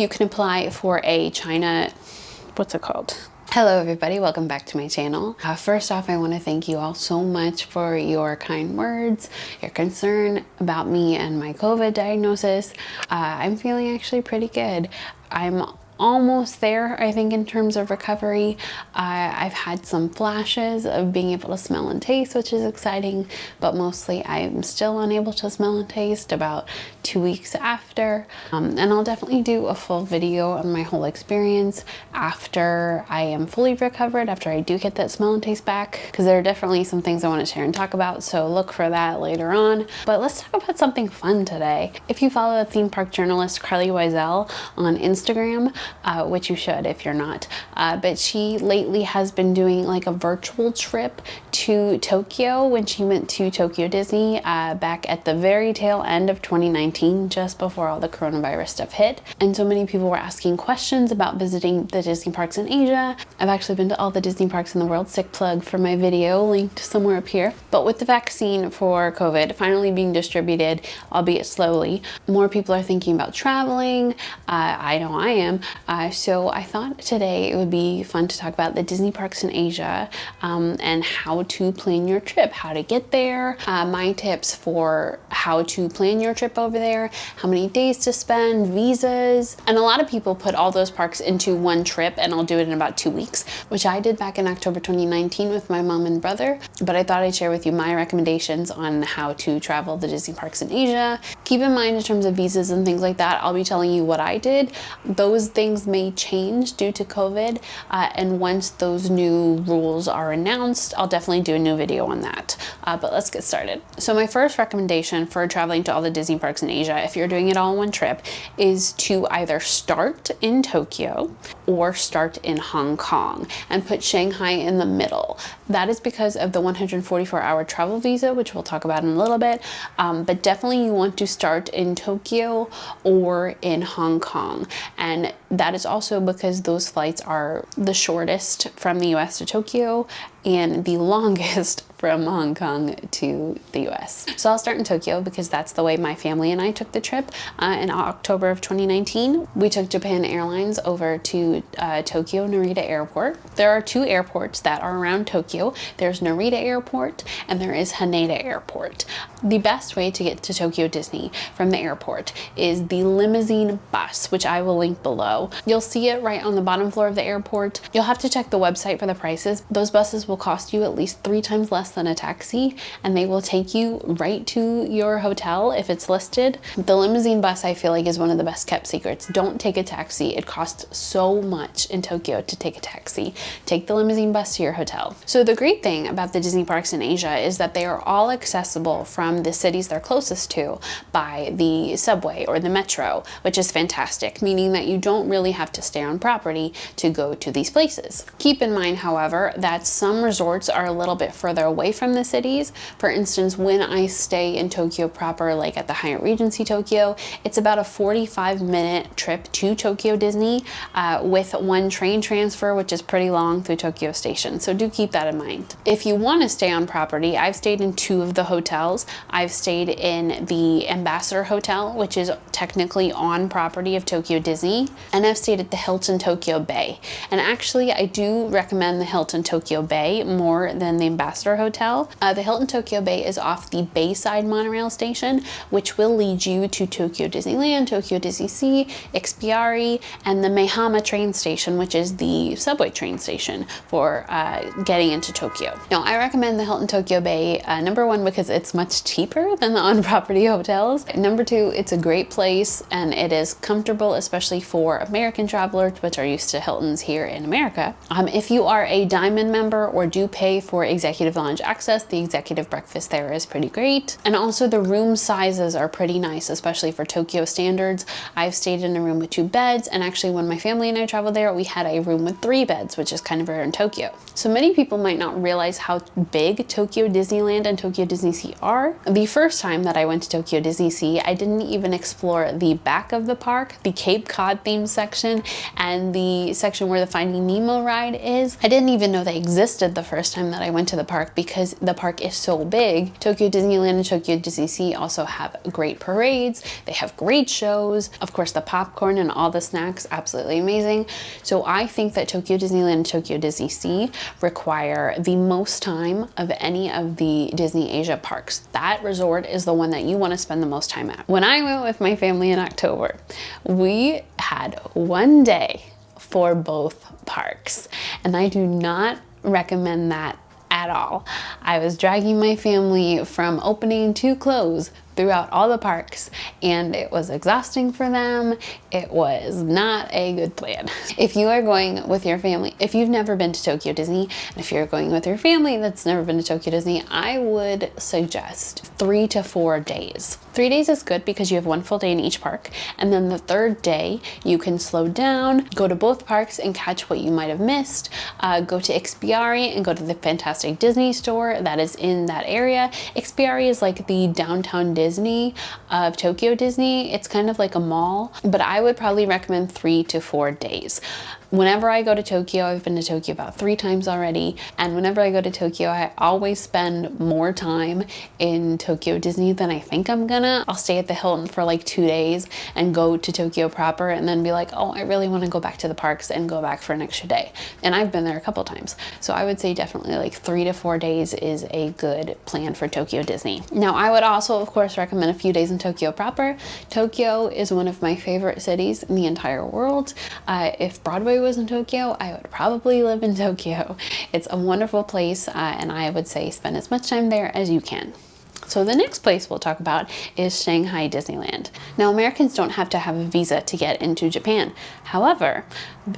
you can apply for a China, what's it called? Hello everybody, welcome back to my channel. First off, I want to thank you all so much for your kind words, your concern about me and my COVID diagnosis. I'm feeling actually pretty good. I'm almost there, I think, in terms of recovery. I've had some flashes of being able to smell and taste, which is exciting, but mostly I'm still unable to smell and taste about 2 weeks after. And I'll definitely do a full video on my whole experience after I am fully recovered, after I do get that smell and taste back, because there are definitely some things I want to share and talk about, so look for that later on. But let's talk about something fun today. If you follow the theme park journalist Carly Wiesel on Instagram, which you should if you're not, but she lately has been doing like a virtual trip to Tokyo when she went to Tokyo Disney back at the very tail end of 2019, just before all the coronavirus stuff hit. And so many people were asking questions about visiting the Disney parks in Asia. I've actually been to all the Disney parks in the world, sick plug for my video, linked somewhere up here. But with the vaccine for COVID finally being distributed, albeit slowly, more people are thinking about traveling. I know I am. So I thought today it would be fun to talk about the Disney parks in Asia and how to plan your trip, how to get there, my tips for how to plan your trip over there, how many days to spend, visas. And a lot of people put all those parks into one trip, and I'll do it in about 2 weeks, which I did back in October 2019 with my mom and brother. But I thought I'd share with you my recommendations on how to travel the Disney parks in Asia. Keep in mind, in terms of visas and things like that, I'll be telling you what I did. Those things may change due to COVID, and once those new rules are announced, I'll definitely do a new video on that. But let's get started. So my first recommendation for traveling to all the Disney parks in Asia, if you're doing it all in one trip, is to either start in Tokyo or start in Hong Kong and put Shanghai in the middle. That is because of the 144-hour travel visa, which we'll talk about in a little bit, but definitely you want to start in Tokyo or in Hong Kong. And that is also because those flights are the shortest from the US to Tokyo and the longest from Hong Kong to the US. So I'll start in Tokyo because that's the way my family and I took the trip in October of 2019. We took Japan Airlines over to Tokyo Narita Airport. There are 2 airports that are around Tokyo. There's Narita Airport and there is Haneda Airport. The best way to get to Tokyo Disney from the airport is the limousine bus, which I will link below. You'll see it right on the bottom floor of the airport. You'll have to check the website for the prices. Those buses will cost you at least 3 times less than a taxi, and they will take you right to your hotel if it's listed. The limousine bus, I feel like, is one of the best kept secrets. Don't take a taxi. It costs so much in Tokyo to take a taxi. Take the limousine bus to your hotel. So the great thing about the Disney parks in Asia is that they are all accessible from the cities they're closest to by the subway or the metro, which is fantastic, meaning that you don't really have to stay on property to go to these places. Keep in mind, however, that some resorts are a little bit further away from the cities. For instance, when I stay in Tokyo proper, like at the Hyatt Regency Tokyo, it's about a 45-minute trip to Tokyo Disney with 1 train transfer, which is pretty long, through Tokyo Station. So do keep that in mind. If you want to stay on property, I've stayed in 2 of the hotels. I've stayed in the Ambassador Hotel, which is technically on property of Tokyo Disney, and I've stayed at the Hilton Tokyo Bay. And actually, I do recommend the Hilton Tokyo Bay more than the Ambassador Hotel. The Hilton Tokyo Bay is off the Bayside monorail station, which will lead you to Tokyo Disneyland, Tokyo Disney Sea, Ikspiari, and the Maihama train station, which is the subway train station for getting into Tokyo. Now, I recommend the Hilton Tokyo Bay, number 1, because it's much cheaper than the on-property hotels. Number 2, it's a great place and it is comfortable, especially for American travelers, which are used to Hiltons here in America. If you are a Diamond member or do pay for executive lounge access, the executive breakfast there is pretty great. And also the room sizes are pretty nice, especially for Tokyo standards. I've stayed in a room with 2 beds, and actually when my family and I traveled there, we had a room with 3 beds, which is kind of rare in Tokyo. So many people might not realize how big Tokyo Disneyland and Tokyo Disney Sea are. The first time that I went to Tokyo Disney Sea, I didn't even explore the back of the park, the Cape Cod themed section, and the section where the Finding Nemo ride is. I didn't even know they existed exhausted the first time that I went to the park because the park is so big. Tokyo Disneyland and Tokyo Disney Sea also have great parades. They have great shows. Of course, the popcorn and all the snacks, absolutely amazing. So I think that Tokyo Disneyland and Tokyo Disney Sea require the most time of any of the Disney Asia parks. That resort is the one that you want to spend the most time at. When I went with my family in October, we had one day for both parks, and I do not recommend that at all. I was dragging my family from opening to close throughout all the parks, and it was exhausting for them. It was not a good plan. If you are going with your family, if you've never been to Tokyo Disney, and if you're going with your family that's never been to Tokyo Disney, I would suggest 3 to 4 days. 3 days is good because you have one full day in each park, and then the third day you can slow down, go to both parks and catch what you might have missed, go to Ikspiari and go to the Fantastic Disney store that is in that area. Ikspiari is like the downtown Disney of Tokyo Disney. It's kind of like a mall, but I would probably recommend 3 to 4 days. Whenever I go to Tokyo, I've been to Tokyo about 3 times already, and whenever I go to Tokyo, I always spend more time in Tokyo Disney than I think I'm gonna. I'll stay at the Hilton for like 2 days and go to Tokyo proper and then be like, oh, I really want to go back to the parks and go back for an extra day. And I've been there a couple times. So I would say definitely like 3 to 4 days is a good plan for Tokyo Disney. Now, I would also, of course, recommend a few days in Tokyo proper. Tokyo is one of my favorite cities in the entire world. If Broadway was in Tokyo, I would probably live in Tokyo. It's a wonderful place, and I would say spend as much time there as you can. So the next place we'll talk about is Shanghai Disneyland. Now, Americans don't have to have a visa to get into Japan. However,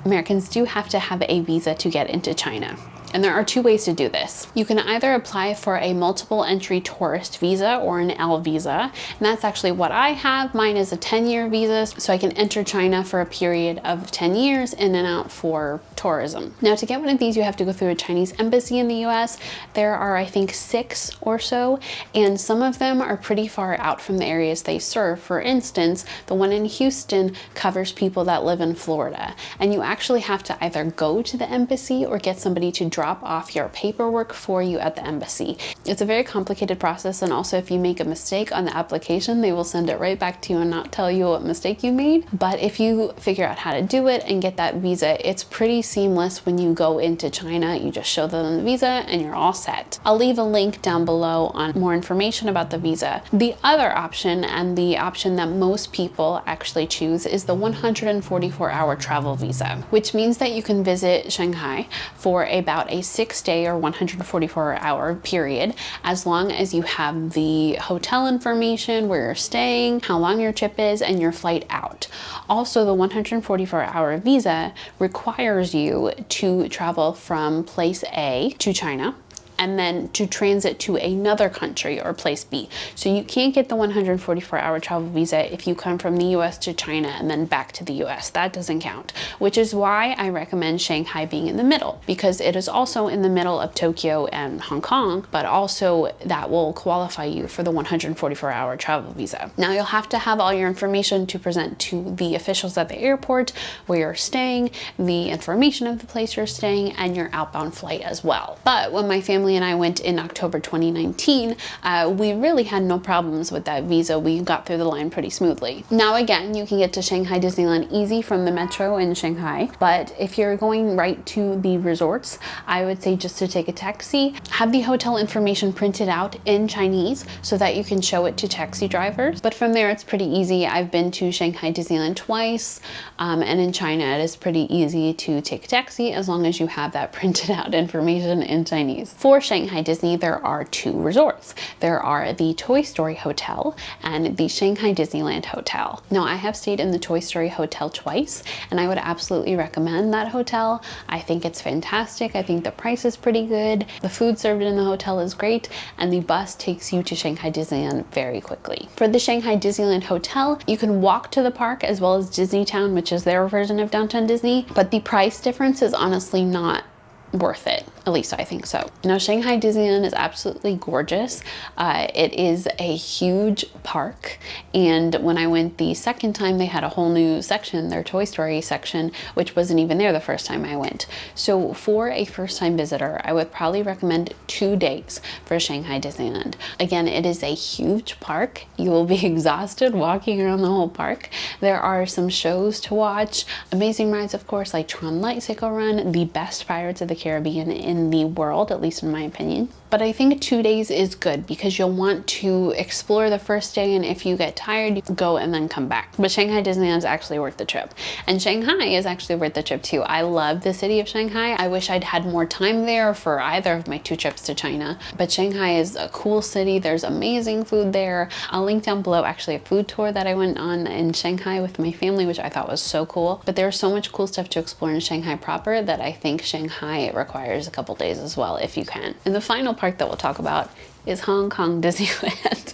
Americans do have to have a visa to get into China. And there are 2 ways to do this. You can either apply for a multiple entry tourist visa or an L visa. And that's actually what I have. Mine is a 10-year visa, so I can enter China for a period of 10 years in and out for tourism. Now, to get one of these, you have to go through a Chinese embassy in the US. There are, I think, 6 or so, and some of them are pretty far out from the areas they serve. For instance, the one in Houston covers people that live in Florida, and you actually have to either go to the embassy or get somebody to drop off your paperwork for you at the embassy. It's a very complicated process, and also if you make a mistake on the application, they will send it right back to you and not tell you what mistake you made. But if you figure out how to do it and get that visa, it's pretty seamless when you go into China. You just show them the visa and you're all set. I'll leave a link down below on more information about the visa. The other option, and the option that most people actually choose, is the 144-hour travel visa, which means that you can visit Shanghai for about a 6-day or 144-hour period, as long as you have the hotel information, where you're staying, how long your trip is, and your flight out. Also, the 144-hour visa requires you to travel from place A to China, and then to transit to another country or place B. So you can't get the 144-hour travel visa if you come from the US to China and then back to the US. That doesn't count, which is why I recommend Shanghai being in the middle, because it is also in the middle of Tokyo and Hong Kong, but also that will qualify you for the 144-hour travel visa. Now, you'll have to have all your information to present to the officials at the airport where you're staying, the information of the place you're staying, and your outbound flight as well. But when my family and I went in October 2019, we really had no problems with that visa. We got through the line pretty smoothly. Now, again, you can get to Shanghai Disneyland easy from the metro in Shanghai, but if you're going right to the resorts, I would say just to take a taxi, have the hotel information printed out in Chinese so that you can show it to taxi drivers. But from there, it's pretty easy. I've been to Shanghai Disneyland twice, and in China, it is pretty easy to take a taxi as long as you have that printed out information in Chinese. For Shanghai Disney, there are 2 resorts. There are the Toy Story Hotel and the Shanghai Disneyland Hotel. Now, I have stayed in the Toy Story Hotel twice, and I would absolutely recommend that hotel. I think it's fantastic. I think the price is pretty good. The food served in the hotel is great, and the bus takes you to Shanghai Disneyland very quickly. For the Shanghai Disneyland Hotel, you can walk to the park as well as Disneytown, which is their version of Downtown Disney, but the price difference is honestly not worth it. At least I think so. Now, Shanghai Disneyland is absolutely gorgeous. It is a huge park, and when I went the second time, they had a whole new section, their Toy Story section, which wasn't even there the first time I went. So for a first-time visitor, I would probably recommend 2 days for Shanghai Disneyland. Again, it is a huge park. You will be exhausted walking around the whole park. There are some shows to watch, amazing rides, of course, like Tron Lightcycle Run, the best Pirates of the Caribbean in the world, at least in my opinion. But I think 2 days is good because you'll want to explore the first day, and if you get tired, you can go and then come back. But Shanghai Disneyland is actually worth the trip. And Shanghai is actually worth the trip too. I love the city of Shanghai. I wish I'd had more time there for either of my 2 trips to China. But Shanghai is a cool city. There's amazing food there. I'll link down below actually a food tour that I went on in Shanghai with my family, which I thought was so cool. But there's so much cool stuff to explore in Shanghai proper that I think Shanghai requires a couple days as well if you can. And the final park that we'll talk about is Hong Kong Disneyland.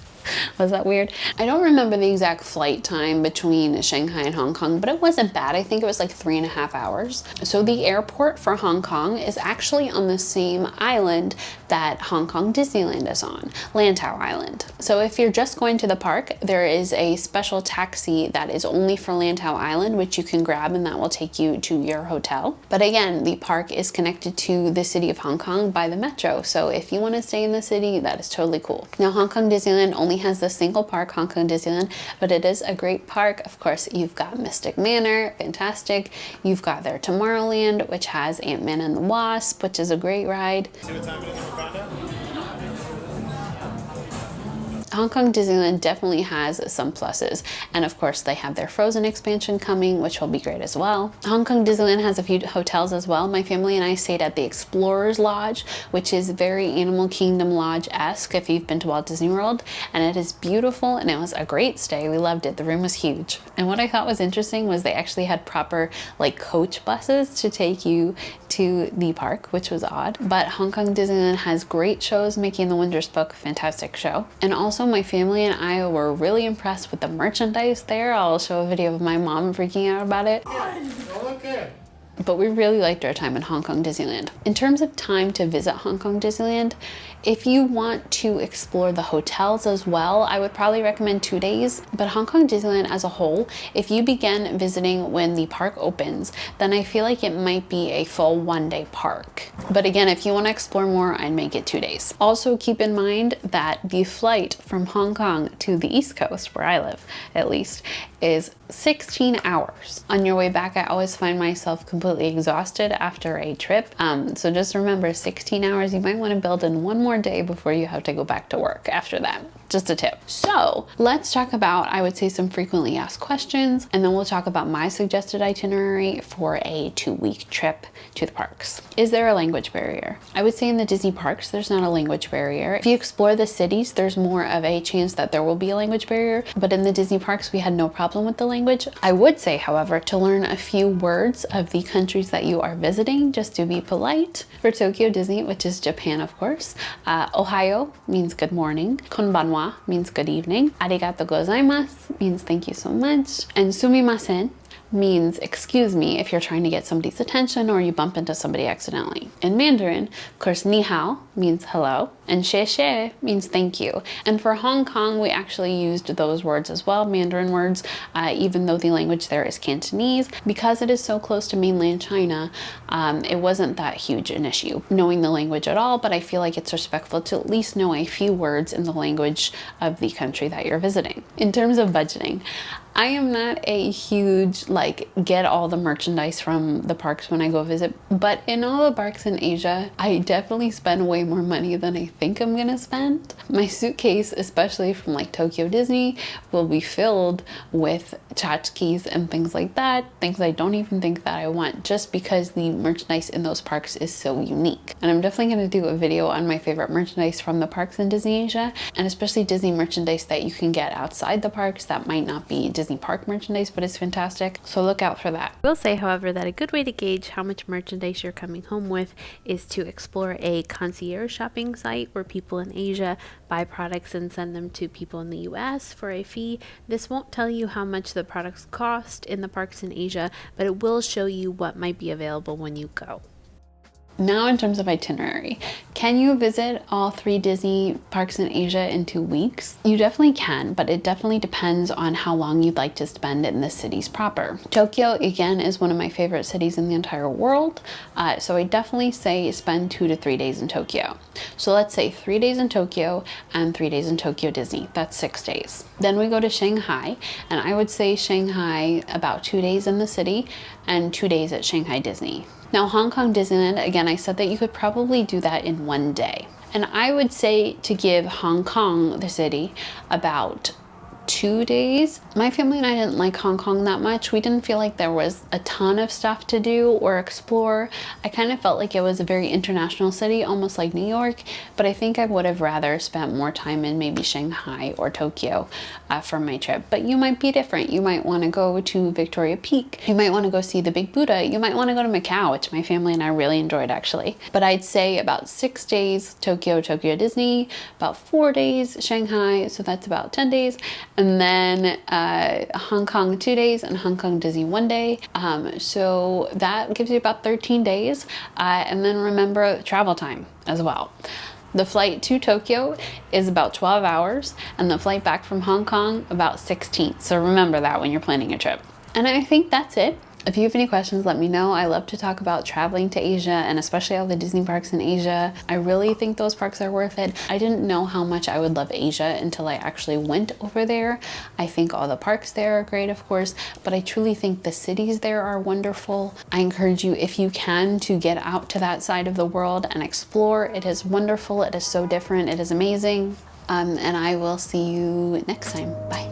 Was that weird? I don't remember the exact flight time between Shanghai and Hong Kong, but it wasn't bad. I think it was like 3.5 hours. So the airport for Hong Kong is actually on the same island that Hong Kong Disneyland is on, Lantau Island. So if you're just going to the park, there is a special taxi that is only for Lantau Island, which you can grab, and that will take you to your hotel. But again, the park is connected to the city of Hong Kong by the metro. So if you want to stay in the city, that is totally cool. Now, Hong Kong Disneyland only has the single park, Hong Kong Disneyland, but it is a great park. Of course, you've got Mystic Manor, fantastic. You've got their Tomorrowland, which has Ant-Man and the Wasp, which is a great ride. See what time it is in Wakanda? Hong Kong Disneyland definitely has some pluses, and of course they have their Frozen expansion coming, which will be great as well. Hong Kong Disneyland has a few hotels as well. My family and I stayed at the Explorers Lodge, which is very Animal Kingdom Lodge-esque if you've been to Walt Disney World, and it is beautiful, and it was a great stay. We loved it. The room was huge. And what I thought was interesting was they actually had proper like coach buses to take you to the park, which was odd. But Hong Kong Disneyland has great shows. Mickey and the Wondrous Book, fantastic show. And also my family and I were really impressed with the merchandise there. I'll show a video of my mom freaking out about it. Okay. But we really liked our time in Hong Kong Disneyland. In terms of time to visit Hong Kong Disneyland, if you want to explore the hotels as well, I would probably recommend 2 days. But Hong Kong Disneyland as a whole, if you begin visiting when the park opens, then I feel like it might be a full 1-day park. But again, if you want to explore more, I'd make it 2 days. Also keep in mind that the flight from Hong Kong to the East Coast, where I live at least, is 16 hours. On your way back, I always find myself completely exhausted after a trip. So just remember, 16 hours, you might want to build in 1 more day before you have to go back to work after that. Just a tip. So let's talk about, I would say, some frequently asked questions, and then we'll talk about my suggested itinerary for a 2-week trip to the parks. Is there a language barrier? I would say in the Disney parks, there's not a language barrier. If you explore the cities, there's more of a chance that there will be a language barrier, but in the Disney parks, we had no problem with the language. I would say, however, to learn a few words of the countries that you are visiting, just to be polite. For Tokyo Disney, which is Japan, of course, Ohayo means good morning. Konbanwa means good evening. Arigato gozaimasu means thank you so much. And sumimasen means excuse me if you're trying to get somebody's attention or you bump into somebody accidentally. In Mandarin, of course, ni hao means hello, and xie xie means thank you. And for Hong Kong, we actually used those words as well, Mandarin words, even though the language there is Cantonese. Because it is so close to mainland China, it wasn't that huge an issue knowing the language at all, but I feel like it's respectful to at least know a few words in the language of the country that you're visiting. In terms of budgeting, I am not a huge, get all the merchandise from the parks when I go visit, but in all the parks in Asia, I definitely spend way more money than I think I'm gonna spend. My suitcase, especially from Tokyo Disney, will be filled with tchotchkes and things like that, things I don't even think that I want, just because the merchandise in those parks is so unique. And I'm definitely gonna do a video on my favorite merchandise from the parks in Disney Asia, and especially Disney merchandise that you can get outside the parks that might not be Disney park merchandise, but it's fantastic, so look out for that. I will say, however, that a good way to gauge how much merchandise you're coming home with is to explore a concierge shopping site where people in Asia buy products and send them to people in the US for a fee. This won't tell you how much the products cost in the parks in Asia, but it will show you what might be available when you go. Now in terms of itinerary, can you visit all 3 Disney parks in Asia in 2 weeks? You definitely can, but it definitely depends on how long you'd like to spend in the cities proper. Tokyo, again, is one of my favorite cities in the entire world, so I definitely say spend 2 to 3 days in Tokyo. So let's say 3 days in Tokyo and 3 days in Tokyo Disney. That's 6 days. Then we go to Shanghai, and I would say Shanghai about 2 days in the city and 2 days at Shanghai Disney. Now, Hong Kong Disneyland, again, I said that you could probably do that in 1 day. And I would say to give Hong Kong, the city, about 2 days. My family and I didn't like Hong Kong that much. We didn't feel like there was a ton of stuff to do or explore. I kind of felt like it was a very international city, almost like New York, but I think I would have rather spent more time in maybe Shanghai or Tokyo for my trip. But you might be different. You might want to go to Victoria Peak. You might want to go see the Big Buddha. You might want to go to Macau, which my family and I really enjoyed actually. But I'd say about 6 days Tokyo, Tokyo Disney, about 4 days Shanghai, so that's about 10 days. And then Hong Kong 2 days and Hong Kong Disney 1 day. So that gives you about 13 days. And then remember travel time as well. The flight to Tokyo is about 12 hours and the flight back from Hong Kong about 16. So remember that when you're planning a trip. And I think that's it. If you have any questions, let me know. I love to talk about traveling to Asia and especially all the Disney parks in Asia. I really think those parks are worth it. I didn't know how much I would love Asia until I actually went over there. I think all the parks there are great, of course, but I truly think the cities there are wonderful. I encourage you, if you can, to get out to that side of the world and explore. It is wonderful. It is so different. It is amazing. And I will see you next time. Bye.